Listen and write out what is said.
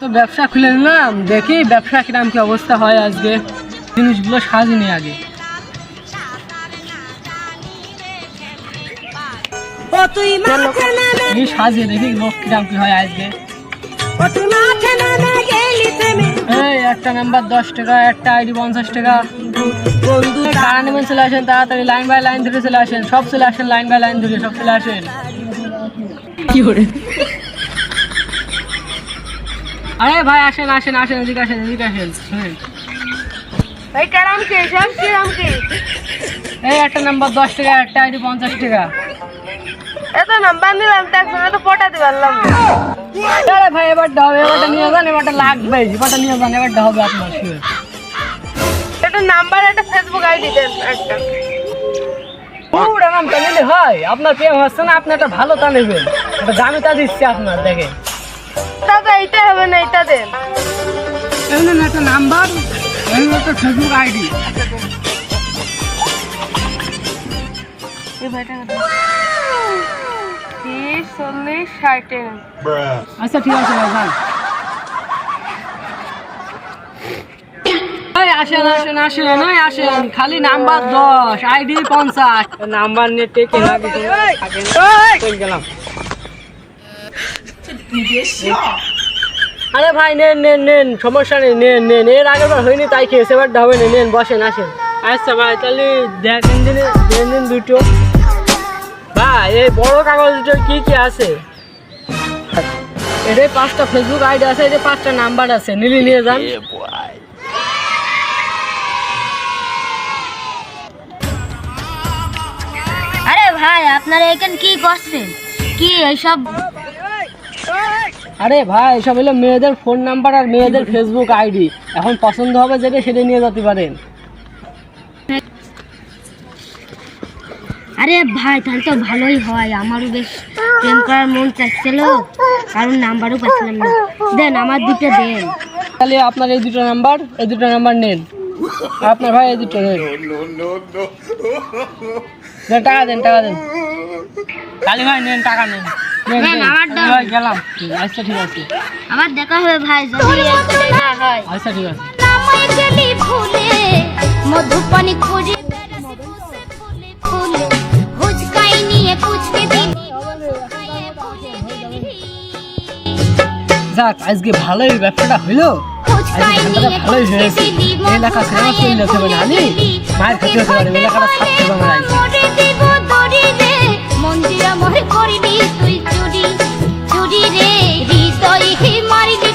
তো ব্যবসা খুলে নিলাম, দেখি ব্যবসা কিরকম কি অবস্থা হয়। আজকে জিনিসগুলো সাজিনি আগে। সাজিয়ে দেখি লোক কিরকম কি হয় আজকে। এই একটা নাম্বার 10 টাকা, একটা আইডি 50 টাকা। কারা নেবেন চলে আসেন, তাড়াতাড়ি লাইন বাই লাইন ধরে চলে আসেন, সব চলে আসেন, লাইন বাই লাইন ধরে সব চলে আসেন। কি করে? আরে ভাই আসেন আসেন আসেন, এদিকে আসেন এদিকে আসেন। এই একটা নাম্বার 10 টাকা, একটা আইডি 50 টাকা। এত নাম্বার নিলাম তো একজনে তো পটাতে পারলাম না। আরে ভাই এবারটা হবে, এবারটা নিয়ে যান, এবারটা লাগবে, এবারটা নিয়ে যান, এবারটা হবে আপনার শিওর। একটা নাম্বার, একটা ফেসবুক আইডি দেন একটা। পুরো নামটা নিলে হয়? আপনার প্রেম হচ্ছে না, আপনি একটা ভালো তা নেবেন, একটা দামি তা দিচ্ছি আপনার। দেখেন দাদা এইটা হবে না, এইটা দেন। এমনি একটা নাম্বার, এমনি একটা ফেসবুক আইডি। এই ভাইটা 30, 40, 60। আচ্ছা ঠিক আছে ভাই যান। আসেন আসেন আসেন, আসেন, খালি নাম্বার 10, আইডি 50। নাম্বার নিয়ে টেকে না কিছু গেলাম। আরে ভাই নেন নেন নেন, সমস্যা নেই, নেন নেন। এর আগের বার হয়নি তাই খেয়েছে, এবার হবে না, নেন বসেন আসেন। আচ্ছা ভাই তাহলে দেখেন দিন দুটো। ভাই এই বড় কাগজ দুটো কি কি আছে? এটাই 5টা ফেসবুক আইডি আছে, এই যে 5টা নাম্বার আছে, নিলে নিয়ে যান। আরে ভাই আপনারা এখানে কি করছেন? কি এইসব? আরে ভাই এসব হলো মেয়েদের ফোন নাম্বার আর মেয়েদের ফেসবুক আইডি। এখন পছন্দ হবে যেটা সেটা নিয়ে যেতে পারেন। আরে ভাই তাহলে তো ভালোই হয়, আমারও বেশ প্রেম করার মন চাচ্ছিল, কারণ নাম্বারও পাচ্ছিলাম না। দেন আমার দুটো দেন। তাহলে আপনার এই দুটো নাম্বার নেন। আপনার ভাই এই দুটো নেন। টাকা দেন কালী ভাই, নেন টাকা নেন। ভাই গেলাম। আচ্ছা ঠিক আছে, আবার দেখা হবে ভাই, যদি না হয়। আচ্ছা ঠিক আছে। মধুপানি খুঁজে হুচকাই নিয়ে কুচকে দিন। যাক আজকে ভালোই ব্যবসাটা হইলো, ভালোই হয়েছে। এলাকা ফেমাস করলে হবে না, আমি মায়ের খেতে হতে পারি, এলাকাটা ছাড়তে হবে না। মন্দিরা মরে করিবি তুই চুরি চুরি রে, হৃদয় মারিবি